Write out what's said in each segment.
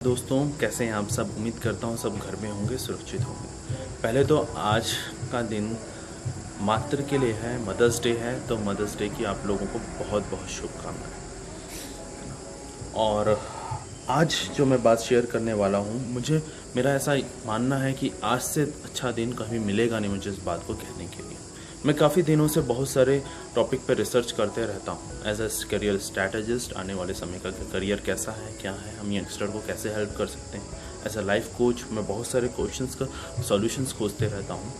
दोस्तों, कैसे हैं आप सब। उम्मीद करता हूँ सब घर में होंगे, सुरक्षित होंगे। पहले तो आज का दिन मातृ के लिए है, मदर्स डे है, तो मदर्स डे की आप लोगों को बहुत बहुत शुभकामनाएं। और आज जो मैं बात शेयर करने वाला हूँ, मेरा ऐसा मानना है कि आज से अच्छा दिन कभी मिलेगा नहीं मुझे इस बात को कहने के लिए। मैं काफ़ी दिनों से बहुत सारे टॉपिक पर रिसर्च करते रहता हूँ एज ए करियर स्ट्रैटेजिस्ट। आने वाले समय का करियर कैसा है, क्या है, हम यंगस्टर को कैसे हेल्प कर सकते हैं। एज ए लाइफ कोच मैं बहुत सारे क्वेश्चंस का सॉल्यूशंस खोजते रहता हूँ।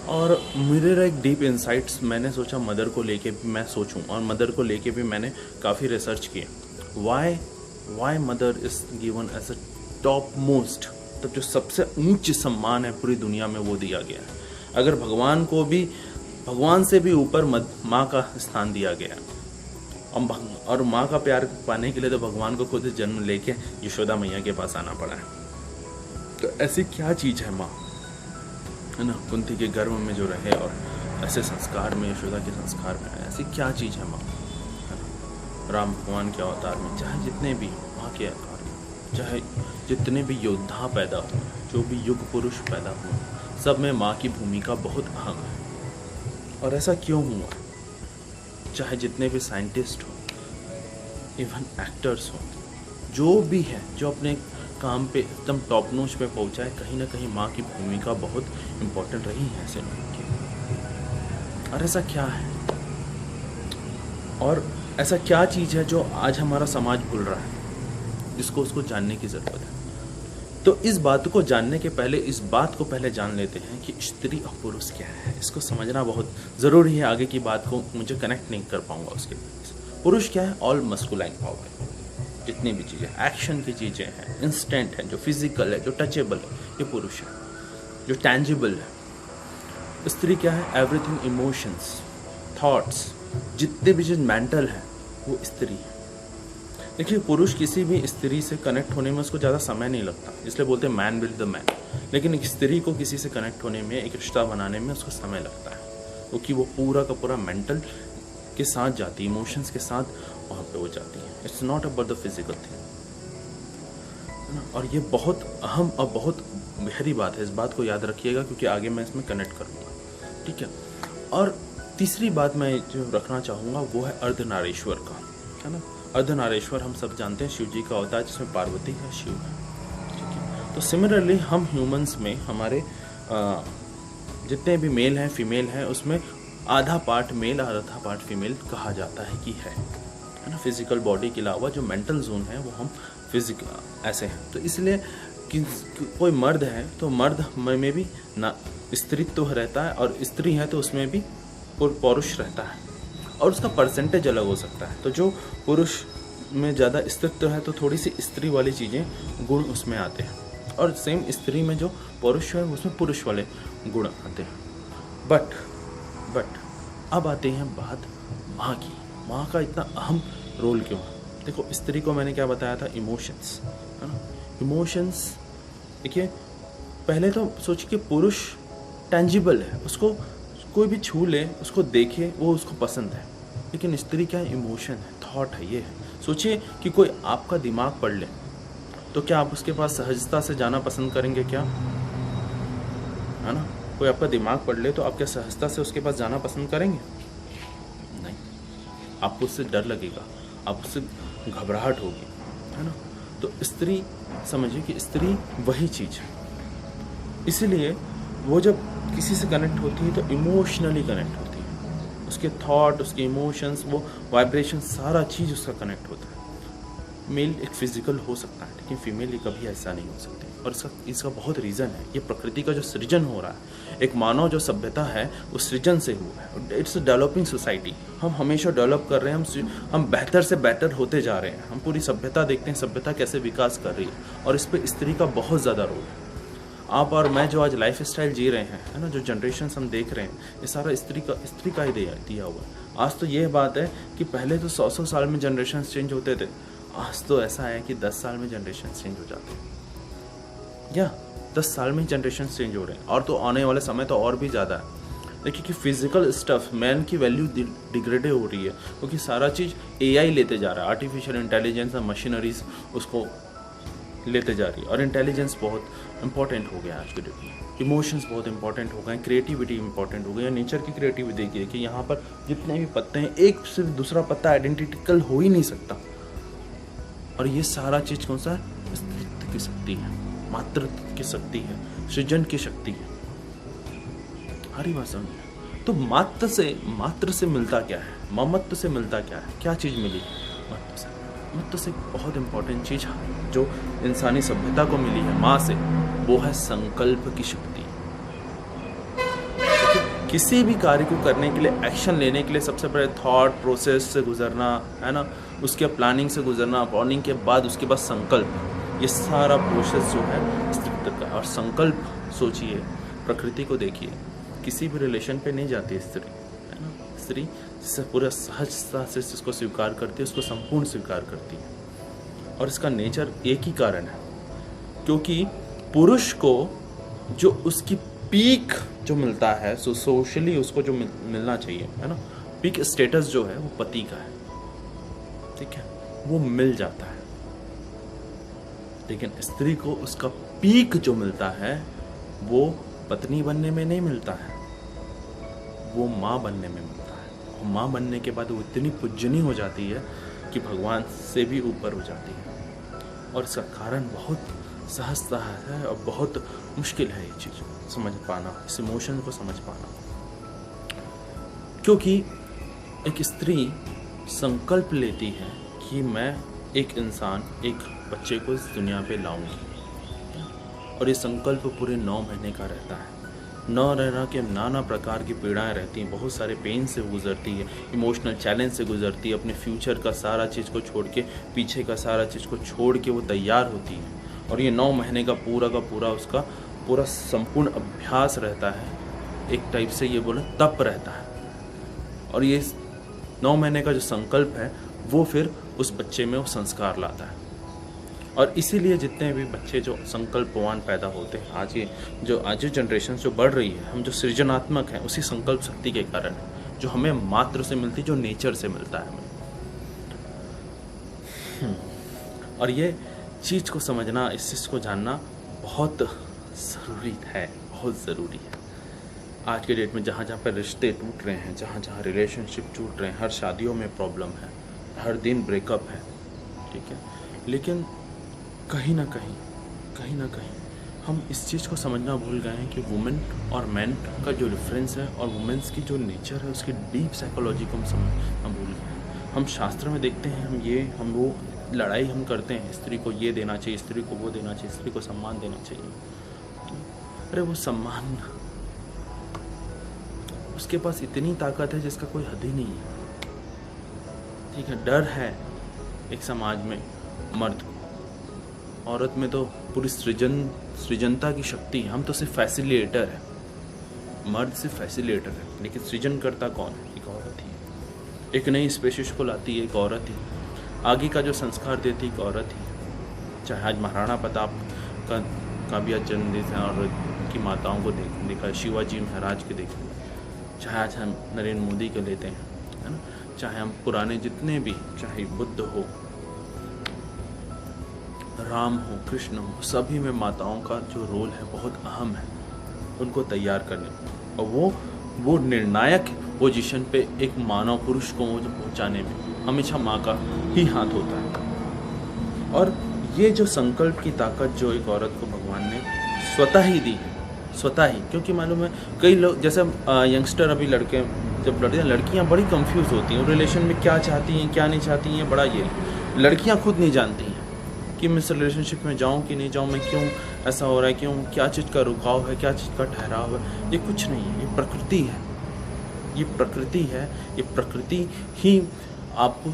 और मेरे एक डीप इंसाइट्स मैंने सोचा मदर को लेके भी मैं सोचूं, और मदर को लेके भी मैंने काफ़ी रिसर्च किया। Why mother is given as a top most, तब जो सबसे ऊंच सम्मान है पूरी दुनिया में वो दिया गया है। अगर भगवान से भी ऊपर माँ का स्थान दिया गया, और माँ का प्यार पाने के लिए तो भगवान को खुद जन्म लेके यशोदा मैया के पास आना पड़ा है। तो ऐसी क्या चीज़ है माँ, है ना, कुंती के गर्भ में जो रहे और ऐसे संस्कार में, यशोदा के संस्कार में, ऐसी क्या चीज़ है माँ, है ना। राम भगवान के अवतार में चाहे जितने भी माँ के अवतार में, चाहे जितने भी योद्धा पैदा हुए, जो भी युग पुरुष पैदा हुए, सब में माँ की भूमिका बहुत अहम है। और ऐसा क्यों हुआ? चाहे जितने भी साइंटिस्ट हो, इवन एक्टर्स हो, जो भी है जो अपने काम पे एकदम टॉप नोच पे पहुंचा है, कहीं ना कहीं माँ की भूमिका बहुत इम्पोर्टेंट रही है ऐसे लोगों की। और ऐसा क्या है, और ऐसा क्या चीज़ है जो आज हमारा समाज भूल रहा है, जिसको उसको जानने की ज़रूरत है। तो इस बात को जानने के पहले इस बात को पहले जान लेते हैं कि स्त्री और पुरुष क्या है। इसको समझना बहुत ज़रूरी है। आगे की बात को मुझे कनेक्ट नहीं कर पाऊंगा उसके लिए। पुरुष क्या है? ऑल मस्कुलाइन पावर, जितनी भी चीज़ें एक्शन की चीज़ें हैं, इंस्टेंट है, जो फिजिकल है, जो टचेबल है, ये पुरुष है, जो टैंजिबल है। स्त्री क्या है? एवरीथिंग, इमोशंस, थॉट्स, जितने भी चीज़ मेंटल है, वो स्त्री है। देखिए, पुरुष किसी भी स्त्री से कनेक्ट होने में उसको ज़्यादा समय नहीं लगता, इसलिए बोलते हैं मैन विल द मैन। लेकिन एक स्त्री को किसी से कनेक्ट होने में, एक रिश्ता बनाने में उसको समय लगता है, क्योंकि वो पूरा का पूरा मेंटल के साथ जाती है, इमोशंस के साथ वहाँ पे वो जाती है। It's not about the physical thing, है ना। और ये बहुत अहम और बहुत गहरी बात है, इस बात को याद रखिएगा, क्योंकि आगे मैं इसमें कनेक्ट करूँगा, ठीक है। और तीसरी बात मैं जो रखना चाहूँगा वो है अर्धनारीश्वर का, है ना। अर्धनारीश्वर हम सब जानते हैं शिव जी का अवतार, जिसमें पार्वती है, शिव है, ठीक है। तो सिमिलरली हम ह्यूमंस में हमारे जितने भी मेल हैं, फीमेल हैं, उसमें आधा पार्ट मेल और आधा पार्ट फीमेल कहा जाता है कि है ना। फिजिकल बॉडी के अलावा जो मेंटल जोन है वो हम फिजिकल ऐसे हैं। तो इसलिए कोई मर्द है तो मर्द में भी ना स्त्रीत्व रहता है, और स्त्री है तो उसमें भी पुरुष रहता है, और उसका परसेंटेज अलग हो सकता है। तो जो पुरुष में ज़्यादा स्त्रीत्व है तो थोड़ी सी स्त्री वाली चीज़ें, गुण उसमें आते हैं, और सेम स्त्री में जो पुरुष है उसमें पुरुष वाले गुण आते हैं। बट अब आते हैं बात माँ की। माँ का इतना अहम रोल क्यों है? देखो, स्त्री को मैंने क्या बताया था, इमोशंस, है ना। इमोशंस, देखिए, पहले तो सोचिए कि पुरुष टेंजिबल है, उसको कोई भी छू ले, उसको देखे, वो उसको पसंद है। लेकिन स्त्री क्या है? इमोशन है, थॉट है, ये है। सोचिए कि कोई आपका दिमाग पढ़ ले, तो क्या आप उसके पास सहजता से जाना पसंद करेंगे क्या? है ना। कोई आपका दिमाग पढ़ ले तो आप क्या सहजता से उसके पास जाना पसंद करेंगे? नहीं, आपको उससे डर लगेगा, आप उससे घबराहट होगी, है ना। तो स्त्री, समझिए कि स्त्री वही चीज़ है। इसीलिए वो जब किसी से कनेक्ट होती है तो इमोशनली कनेक्ट होती है, उसके थॉट, उसके इमोशंस, वो वाइब्रेशन, सारा चीज़ उसका कनेक्ट होता है। मेल एक फिजिकल हो सकता है, लेकिन फीमेल ये कभी ऐसा नहीं हो सकती। और इसका बहुत रीज़न है। ये प्रकृति का जो सृजन हो रहा है, एक मानव जो सभ्यता है उस सृजन से हुआ है। It's a developing society. हम हमेशा डेवलप कर रहे हैं, हम बेहतर से बेहतर होते जा रहे हैं। हम पूरी सभ्यता देखते हैं, सभ्यता कैसे विकास कर रही है, और इस पर स्त्री का बहुत ज़्यादा रोल है। आप और मैं जो आज लाइफ स्टाइल जी रहे हैं, है ना, जो जनरेशन हम देख रहे हैं, ये सारा स्त्री का ही दिया हुआ है। आज तो ये बात है कि पहले तो 100 साल में जनरेशन चेंज होते थे, आज तो ऐसा है कि 10 साल में जनरेशन चेंज हो जाते हैं, या 10 साल में जनरेशन चेंज हो रहे हैं। और तो आने वाले समय तो और भी ज़्यादा है। देखिए कि फिजिकल स्टफ, मैन की वैल्यू डिग्रेड हो रही है, क्योंकि सारा चीज़ AI लेते जा रहा है। आर्टिफिशियल इंटेलिजेंस और मशीनरीज उसको लेते जा रही है। और इंटेलिजेंस बहुत इंपॉर्टेंट हो गया आज के डेट में, इमोशंस बहुत इंपॉर्टेंट हो गए, क्रिएटिविटी इंपॉर्टेंट हो गई है। नेचर की क्रिएटिविटी देखिए कि यहाँ पर जितने भी पत्ते हैं, एक से दूसरा पत्ता आइडेंटिकल हो ही नहीं सकता। और ये सारा चीज़ कौन सा है? अस्तित्व की शक्ति है, मातृत्व की शक्ति है, सृजन की शक्ति है। हरी बात समझिए। तो मात्र से मिलता क्या है? ममत्व से मिलता क्या है? क्या चीज़ मिली महत्व से बहुत इंपॉर्टेंट चीज जो इंसानी सभ्यता को मिली है माँ से, वो है संकल्प की शक्ति। तो किसी भी कार्य को करने के लिए, एक्शन लेने के लिए सबसे पहले थॉट प्रोसेस से गुजरना है ना, उसके प्लानिंग से गुजरना, प्लानिंग के बाद उसके बाद संकल्प, ये सारा प्रोसेस जो है अस्तित्व का। और संकल्प सोचिए, प्रकृति को देखिए, किसी भी रिलेशन पे नहीं जाती स्त्री, है ना। स्त्री पूरा सहजता से इसको स्वीकार करती है, उसको संपूर्ण स्वीकार करती है। और इसका नेचर एक ही कारण है, क्योंकि पुरुष को जो उसकी पीक जो मिलता है, सोशली उसको जो मिलना चाहिए, है ना, पीक स्टेटस जो है वो पति का है, ठीक है, वो मिल जाता है। लेकिन स्त्री को उसका पीक जो मिलता है वो पत्नी बनने में नहीं मिलता है, वो माँ बनने में मिलता है। और माँ बनने के बाद वो इतनी पूजनीय हो जाती है कि भगवान से भी ऊपर हो जाती है। और इसका कारण बहुत सहजता है और बहुत मुश्किल है ये चीज़ समझ पाना, इस इमोशन को समझ पाना। क्योंकि एक स्त्री संकल्प लेती है कि मैं एक इंसान, एक बच्चे को इस दुनिया पे लाऊंगी, और ये संकल्प पूरे 9 महीने का रहता है। 9 रहना के नाना प्रकार की पीड़ाएं रहती हैं, बहुत सारे पेन से गुजरती है, इमोशनल चैलेंज से गुजरती है, अपने फ्यूचर का सारा चीज़ को छोड़ के, पीछे का सारा चीज़ को छोड़ के वो तैयार होती है। और ये 9 महीने का पूरा उसका पूरा संपूर्ण अभ्यास रहता है, एक टाइप से ये बोले तप रहता है। और ये 9 महीने का जो संकल्प है वो फिर उस बच्चे में वो संस्कार लाता है। और इसीलिए जितने भी बच्चे जो संकल्पवान पैदा होते हैं, आज जो जनरेशन जो बढ़ रही है, हम जो सृजनात्मक हैं उसी संकल्प शक्ति के कारण है, जो हमें मात्र से मिलती, जो नेचर से मिलता है हमें। और ये चीज़ को समझना, इस चीज़ को जानना बहुत ज़रूरी है, बहुत ज़रूरी है। आज के डेट में जहाँ जहाँ पर रिश्ते टूट रहे हैं, जहाँ जहाँ रिलेशनशिप टूट रहे हैं, हर शादियों में प्रॉब्लम है, हर दिन ब्रेकअप है, ठीक है। लेकिन कहीं ना कहीं हम इस चीज़ को समझना भूल गए हैं कि वुमेन और मैन का जो डिफरेंस है और वुमेन्स की जो नेचर है, उसकी डीप साइकोलॉजी को हम समझना भूल गए हैं। हम शास्त्र में देखते हैं, हम वो लड़ाई हम करते हैं, स्त्री को ये देना चाहिए, स्त्री को वो देना चाहिए, स्त्री को सम्मान देना चाहिए। अरे वो सम्मान, उसके पास इतनी ताकत है जिसका कोई हद ही नहीं है, ठीक है। डर है एक समाज में मर्द को, औरत में तो पूरी सृजनता की शक्ति है। हम तो सिर्फ फैसिलिटेटर है, मर्द सिर्फ फैसिलिटेटर है, लेकिन सृजन करता कौन है? एक औरत ही। एक नई स्पेशीज को लाती है एक औरत ही, आगे का जो संस्कार देती एक औरत ही। चाहे आज महाराणा प्रताप का भी आज जन्मदिन है और उनकी माताओं को देखा, शिवाजी महाराज के देखें, चाहे आज हम नरेंद्र मोदी के लेते हैं, है ना, चाहे हम पुराने जितने भी, चाहे बुद्ध हो, राम हो, कृष्ण हो, सभी में माताओं का जो रोल है बहुत अहम है, उनको तैयार करने में। और वो निर्णायक पोजीशन पे एक मानव पुरुष को पहुंचाने में हमेशा माँ का ही हाथ होता है। और ये जो संकल्प की ताकत जो एक औरत को भगवान ने स्वतः ही दी है, स्वतः ही, क्योंकि मालूम है कई लोग जैसे यंगस्टर अभी लड़के जब लड़ते हैं, लड़कियाँ बड़ी कंफ्यूज होती हैं रिलेशन में, क्या चाहती हैं क्या नहीं चाहती हैं, बड़ा ये लड़कियाँ खुद नहीं जानती हैं कि मैं इस रिलेशनशिप में जाऊँ कि नहीं जाऊँ, मैं क्यों ऐसा हो रहा है, क्यों, क्या चीज़ का रुकाव है, क्या चीज़ का ठहराव है। ये कुछ नहीं है, ये प्रकृति है, ये प्रकृति है। ये प्रकृति ही आपको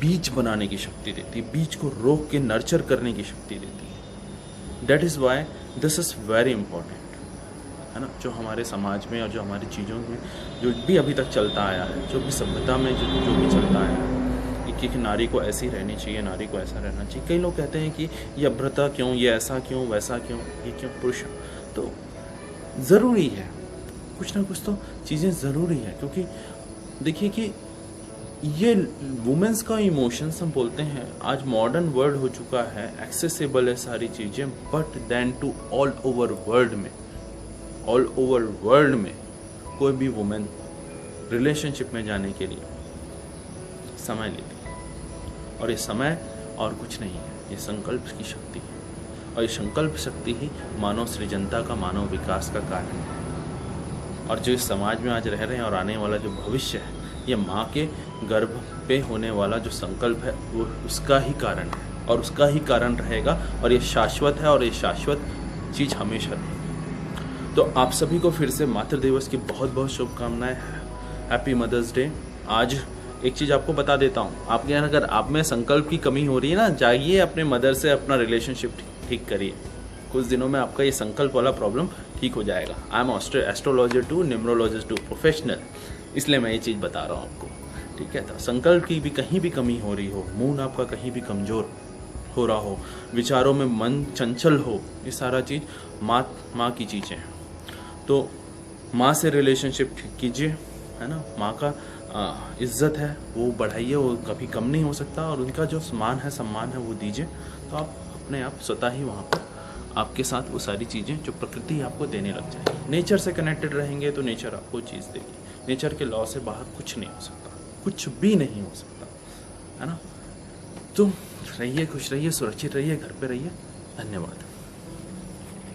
बीज बनाने की शक्ति देती है, बीज को रोक के नर्चर करने की शक्ति देती है। That is why this is very important, है ना। जो हमारे समाज में और जो हमारी चीज़ों में जो भी अभी तक चलता आया है, जो भी सभ्यता में जो भी चलता आया है कि नारी को ऐसी रहनी चाहिए, नारी को ऐसा रहना चाहिए। कई लोग कहते हैं कि ये अभ्रता क्यों, ये ऐसा क्यों, वैसा क्यों, ये क्यों। पुरुष तो ज़रूरी है, कुछ ना कुछ तो चीज़ें ज़रूरी है, क्योंकि देखिए कि ये वुमेन्स का इमोशंस हम बोलते हैं, आज मॉडर्न वर्ल्ड हो चुका है, एक्सेसिबल है सारी चीज़ें, but then to all over world में कोई भी वुमेन रिलेशनशिप में जाने के लिए समय लेती है, और ये समय और कुछ नहीं है, ये संकल्प की शक्ति है, और ये संकल्प शक्ति ही मानव सृजनता का, मानव विकास का कारण है। और जो इस समाज में आज रह रहे हैं और आने वाला जो भविष्य है, ये माँ के गर्भ पे होने वाला जो संकल्प है वो उसका ही कारण है और उसका ही कारण रहेगा, और ये शाश्वत है और ये शाश्वत चीज़ हमेशा रहेगी। तो आप सभी को फिर से मातृ दिवस की बहुत बहुत शुभकामनाएं। Happy mother's day. आज एक चीज़ आपको बता देता हूँ, आपके यहाँ अगर आप में संकल्प की कमी हो रही है ना, जाइए अपने मदर से अपना रिलेशनशिप ठीक करिए, कुछ दिनों में आपका ये संकल्प वाला प्रॉब्लम ठीक हो जाएगा। I am astrologer too, numerologist too, professional, इसलिए मैं ये चीज़ बता रहा हूँ आपको, ठीक है। तो संकल्प की भी कहीं भी कमी हो रही हो, मूड आपका कहीं भी कमज़ोर हो रहा हो, विचारों में मन चंचल हो, ये सारा चीज़ माँ की चीज़ें हैं। तो माँ से रिलेशनशिप ठीक कीजिए, है ना। माँ का इज्जत है वो बढ़ाइए, वो कभी कम नहीं हो सकता, और उनका जो मान है, सम्मान है, वो दीजिए। तो आप अपने आप स्वतः ही वहाँ पर आपके साथ वो सारी चीज़ें जो प्रकृति आपको देने लग जाएगी। नेचर से कनेक्टेड रहेंगे तो नेचर आपको चीज़ देगी। नेचर के लॉ से बाहर कुछ नहीं हो सकता, कुछ भी नहीं हो सकता, है ना। तो रहिए, खुश रहिए, सुरक्षित रहिए, घर पे रहिए। धन्यवाद।